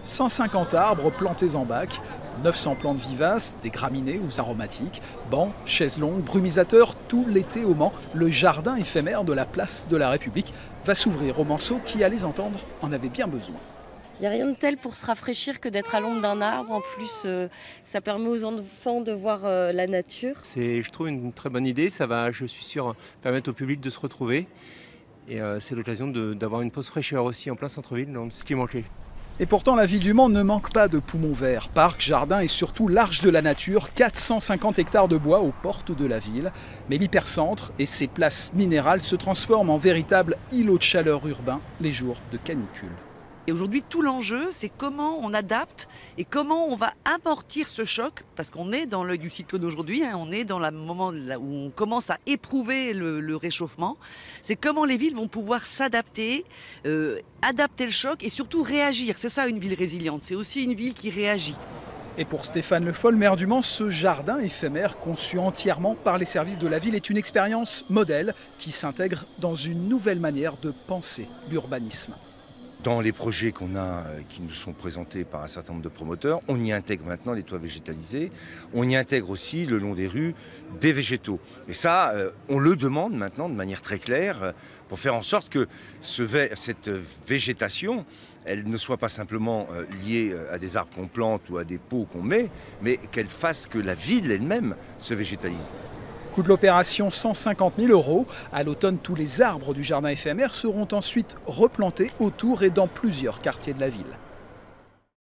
150 arbres plantés en bac, 900 plantes vivaces, des graminées ou aromatiques, bancs, chaises longues, brumisateurs, tout l'été au Mans, le jardin éphémère de la place de la République va s'ouvrir aux Manceaux qui, à les entendre, en avaient bien besoin. Il n'y a rien de tel pour se rafraîchir que d'être à l'ombre d'un arbre. En plus, ça permet aux enfants de voir la nature. C'est, je trouve, une très bonne idée. Ça va, je suis sûr, permettre au public de se retrouver. Et c'est l'occasion d'avoir une pause fraîcheur aussi en plein centre-ville, donc ce qui manquait. Et pourtant, la ville du Mans ne manque pas de poumons verts, parcs, jardins et surtout l'Arche de la Nature, 450 hectares de bois aux portes de la ville. Mais l'hypercentre et ses places minérales se transforment en véritables îlots de chaleur urbains les jours de canicule. Et aujourd'hui, tout l'enjeu, c'est comment on adapte et comment on va amortir ce choc, parce qu'on est dans l'œil du cyclone aujourd'hui, on est dans le moment où on commence à éprouver le réchauffement. C'est comment les villes vont pouvoir s'adapter, adapter le choc et surtout réagir. C'est ça une ville résiliente, c'est aussi une ville qui réagit. Et pour Stéphane Le Foll, maire du Mans, ce jardin éphémère conçu entièrement par les services de la ville est une expérience modèle qui s'intègre dans une nouvelle manière de penser l'urbanisme. Dans les projets qu'on a, qui nous sont présentés par un certain nombre de promoteurs, on y intègre maintenant les toits végétalisés, on y intègre aussi le long des rues des végétaux. Et ça, on le demande maintenant de manière très claire pour faire en sorte que cette végétation, elle ne soit pas simplement liée à des arbres qu'on plante ou à des pots qu'on met, mais qu'elle fasse que la ville elle-même se végétalise. Coût de l'opération 150 000 €. À l'automne, tous les arbres du jardin éphémère seront ensuite replantés autour et dans plusieurs quartiers de la ville.